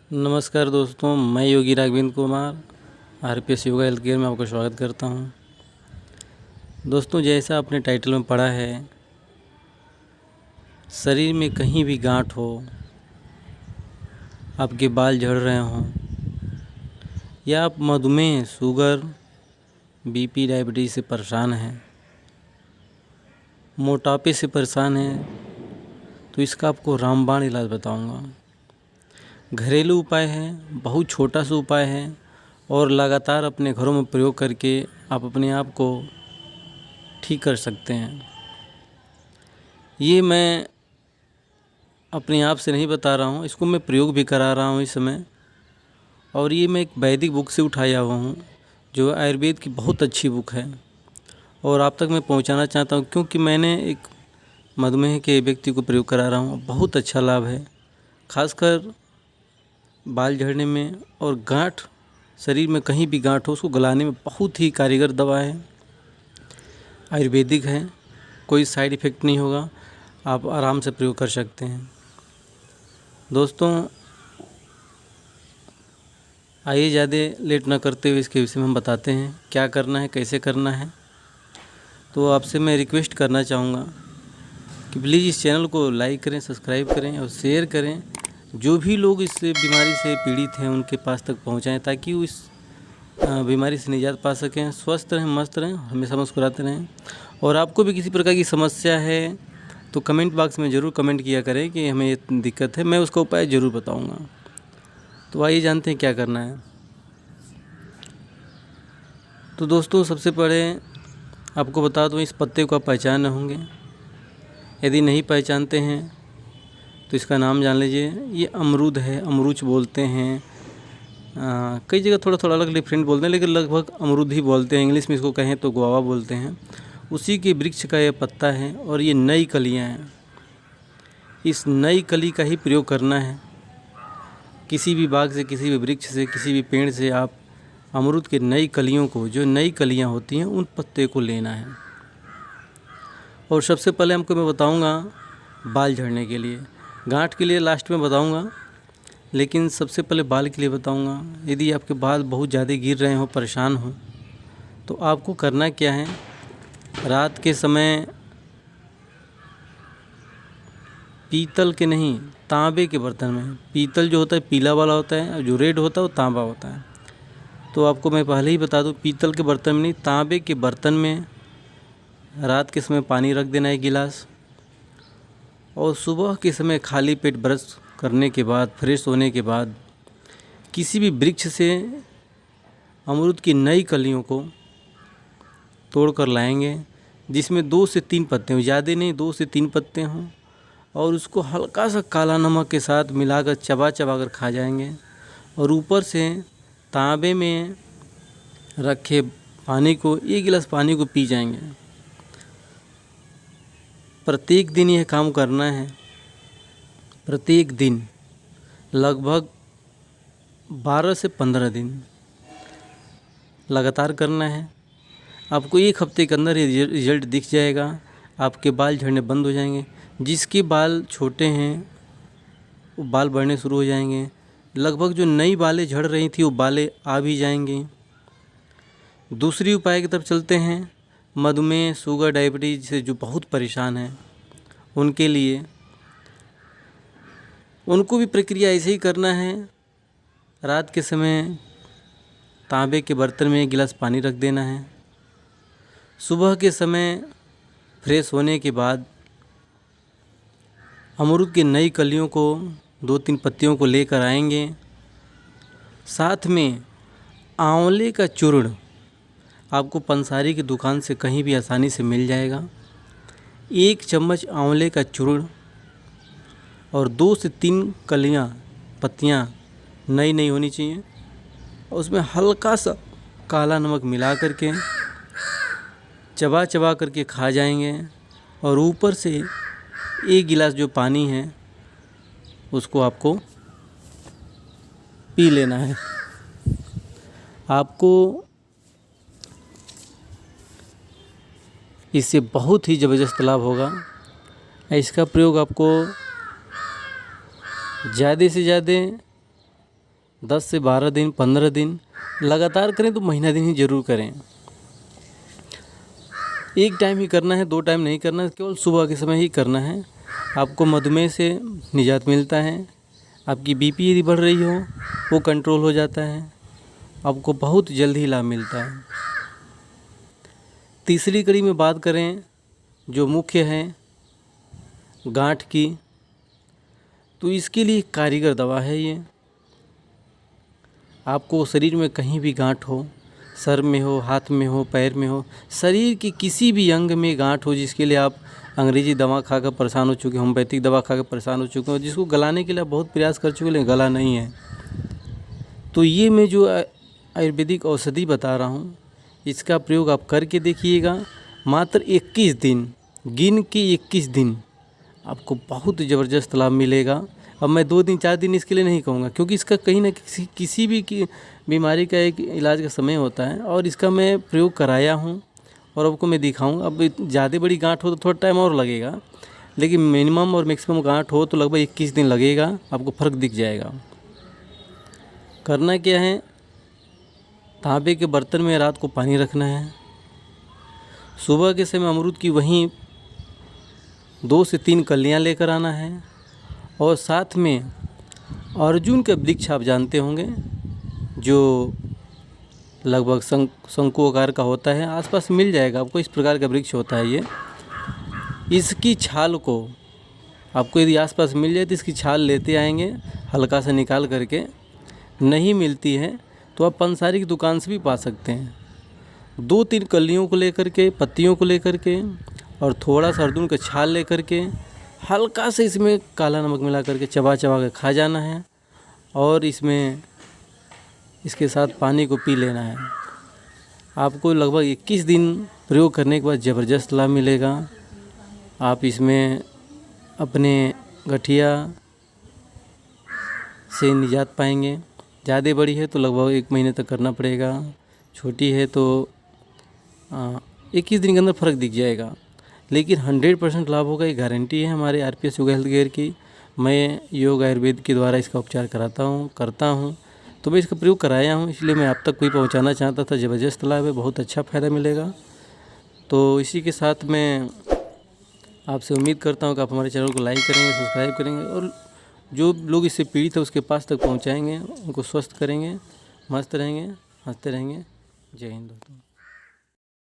नमस्कार दोस्तों, मैं Yogi Raghvendra Kumar RPS yoga health care में आपका स्वागत करता हूं। दोस्तों, जैसा आपने टाइटल में पढ़ा है, शरीर में कहीं भी गांठ हो, आपके बाल झड़ रहे हों या आप मधुमेह, शुगर, बीपी, डायबिटीज़ से परेशान हैं, मोटापे से परेशान हैं, तो इसका आपको रामबाण इलाज बताऊंगा। घरेलू उपाय है, बहुत छोटा सा उपाय है और लगातार अपने घरों में प्रयोग करके आप अपने आप को ठीक कर सकते हैं। ये मैं अपने आप से नहीं बता रहा हूँ, इसको मैं प्रयोग भी करा रहा हूँ इस समय। और ये मैं एक वैदिक बुक से उठाया हुआ हूँ, जो आयुर्वेद की बहुत अच्छी बुक है और आप तक मैं पहुँचाना चाहता हूँ, क्योंकि मैंने एक मधुमेह के व्यक्ति को प्रयोग करा रहा हूँ। बहुत अच्छा लाभ है, खासकर बाल झड़ने में, और गांठ, शरीर में कहीं भी गांठ हो उसको गलाने में बहुत ही कारीगर दवा है। आयुर्वेदिक है, कोई साइड इफ़ेक्ट नहीं होगा, आप आराम से प्रयोग कर सकते हैं। दोस्तों, आइए ज़्यादा लेट ना करते हुए इसके विषय में हम बताते हैं क्या करना है, कैसे करना है। तो आपसे मैं रिक्वेस्ट करना चाहूँगा कि प्लीज़ इस चैनल को लाइक करें, सब्सक्राइब करें और शेयर करें। जो भी लोग इस बीमारी से पीड़ित हैं उनके पास तक पहुंचाएं, ताकि वो इस बीमारी से निजात पा सकें, स्वस्थ रहें, मस्त रहें, हमेशा मुस्कुराते रहें। और आपको भी किसी प्रकार की समस्या है तो कमेंट बॉक्स में ज़रूर कमेंट किया करें कि हमें ये दिक्कत है, मैं उसका उपाय ज़रूर बताऊंगा। तो आइए जानते हैं क्या करना है। तो दोस्तों, सबसे पहले आपको बता दूँ, इस पत्ते को आप पहचान होंगे। यदि नहीं पहचानते हैं तो इसका नाम जान लीजिए। ये अमरूद है, अमरूच बोलते हैं। कई जगह थोड़ा थोड़ा अलग डिफरेंट बोलते हैं, लेकिन लगभग अमरूद ही बोलते हैं। इंग्लिश में इसको कहें तो गुआवा बोलते हैं। उसी के वृक्ष का ये पत्ता है और ये नई कलियां हैं। इस नई कली का ही प्रयोग करना है। किसी भी बाग से, किसी भी वृक्ष से, किसी भी पेड़ से आप अमरूद के नई कलियों को, जो नई कलियां होती हैं, उन पत्ते को लेना है। और सबसे पहले हमको मैं बताऊँगा बाल झड़ने के लिए। गांठ के लिए लास्ट में बताऊंगा, लेकिन सबसे पहले बाल के लिए बताऊंगा। यदि आपके बाल बहुत ज़्यादा गिर रहे हो, परेशान हो, तो आपको करना क्या है, रात के समय पीतल के नहीं, तांबे के बर्तन में, पीतल जो होता है पीला वाला होता है और जो रेड होता है वो तांबा होता है। तो आपको मैं पहले ही बता दूं, पीतल के बर्तन में नहीं, तांबे के बर्तन में रात के समय पानी रख देना है, गिलास। और सुबह के समय खाली पेट ब्रश करने के बाद, फ्रेश होने के बाद, किसी भी वृक्ष से अमरूद की नई कलियों को तोड़ कर लाएंगे, जिसमें 2 से 3 पत्ते हों, ज़्यादा नहीं, 2 से 3 पत्ते हों। और उसको हल्का सा काला नमक के साथ मिलाकर चबा चबा कर खा जाएंगे। और ऊपर से तांबे में रखे पानी को, 1 गिलास पानी को पी जाएंगे। प्रत्येक दिन यह काम करना है, प्रत्येक दिन लगभग 12 से 15 दिन लगातार करना है। आपको 1 हफ्ते के अंदर ये रिजल्ट दिख जाएगा। आपके बाल झड़ने बंद हो जाएंगे। जिसके बाल छोटे हैं वो बाल बढ़ने शुरू हो जाएंगे। लगभग जो नई बालें झड़ रही थी वो बालें आ भी जाएंगी। दूसरी उपाय की तरफ चलते हैं। मधुमेह, शुगर, डायबिटीज़ से जो बहुत परेशान हैं उनके लिए, उनको भी प्रक्रिया ऐसे ही करना है। रात के समय तांबे के बर्तन में 1 गिलास पानी रख देना है। सुबह के समय फ्रेश होने के बाद अमरूद की नई कलियों को, 2-3 पत्तियों को लेकर आएंगे। साथ में आंवले का चूर्ण आपको पंसारी की दुकान से कहीं भी आसानी से मिल जाएगा। 1 चम्मच आंवले का चूर्ण और 2 से 3 कलियां, पत्तियां नई नई होनी चाहिए। और उसमें हल्का सा काला नमक मिला करके चबा चबा करके खा जाएंगे। और ऊपर से 1 गिलास जो पानी है उसको आपको पी लेना है। आपको इससे बहुत ही ज़बरदस्त लाभ होगा। इसका प्रयोग आपको ज़्यादा से ज़्यादा 10 से 12 दिन 15 दिन लगातार करें तो महीना दिन ही ज़रूर करें। एक टाइम ही करना है, 2 टाइम नहीं करना है, केवल सुबह के समय ही करना है। आपको मधुमेह से निजात मिलता है। आपकी बीपी यदि बढ़ रही हो वो कंट्रोल हो जाता है। आपको बहुत जल्द ही लाभ मिलता है। तीसरी कड़ी में बात करें जो मुख्य है गांठ की, तो इसके लिए एक कारीगर दवा है ये। आपको शरीर में कहीं भी गांठ हो, सर में हो, हाथ में हो, पैर में हो, शरीर के किसी भी अंग में गांठ हो जिसके लिए आप अंग्रेजी दवा खाकर परेशान हो चुके, होम्योपैथिक दवा खाकर परेशान हो चुके हो, जिसको गलाने के लिए आप बहुत प्रयास कर चुके लेकिन गला नहीं है, तो ये मैं जो आयुर्वेदिक औषधि बता रहा हूँ इसका प्रयोग आप करके देखिएगा। मात्र 21 दिन, गिन के 21 दिन आपको बहुत ज़बरदस्त लाभ मिलेगा। अब मैं 2 दिन 4 दिन इसके लिए नहीं कहूँगा, क्योंकि इसका कहीं ना किसी भी बीमारी का एक इलाज का समय होता है और इसका मैं प्रयोग कराया हूँ और आपको मैं दिखाऊंगा। अब ज़्यादा बड़ी गांठ हो तो थोड़ा टाइम और लगेगा, लेकिन मिनिमम और मैक्सिमम गांठ हो तो लगभग 21 दिन लगेगा, आपको फ़र्क दिख जाएगा। करना क्या है, तांबे के बर्तन में रात को पानी रखना है। सुबह के समय अमरूद की वहीं 2 से 3 कलियां लेकर आना है और साथ में अर्जुन का वृक्ष आप जानते होंगे जो लगभग शंकु आकार का होता है, आसपास मिल जाएगा आपको, इस प्रकार का वृक्ष होता है ये। इसकी छाल को आपको यदि आसपास मिल जाए तो इसकी छाल लेते आएंगे हल्का सा निकाल करके। नहीं मिलती है तो आप पंसारी की दुकान से भी पा सकते हैं। 2-3 कलियों को लेकर के, पत्तियों को लेकर के और थोड़ा सा अर्जुन का छाल लेकर के हल्का से इसमें काला नमक मिला करके चबा चबा के खा जाना है और इसके साथ पानी को पी लेना है। आपको लगभग 21 दिन प्रयोग करने के बाद ज़बरदस्त लाभ मिलेगा। आप इसमें अपने गठिया से निजात पाएंगे। ज़्यादा बड़ी है तो लगभग 1 महीने तक करना पड़ेगा, छोटी है तो 21 दिन के अंदर फ़र्क दिख जाएगा, लेकिन 100% लाभ होगा, ये गारंटी है हमारे RPS योगा हेल्थ केयर की। मैं योग आयुर्वेद के द्वारा इसका उपचार करता हूँ, तो मैं इसका प्रयोग कराया हूँ, इसलिए मैं आप तक कोई पहुँचाना चाहता था। ज़बरदस्त लाभ है, बहुत अच्छा फ़ायदा मिलेगा। तो इसी के साथ मैं आपसे उम्मीद करता हूँ कि आप हमारे चैनल को लाइक करेंगे, सब्सक्राइब करेंगे और जो लोग इससे पीड़ित है उसके पास तक पहुँचाएँगे, उनको स्वस्थ करेंगे, मस्त रहेंगे, हंसते रहेंगे। जय हिंद दोस्तों।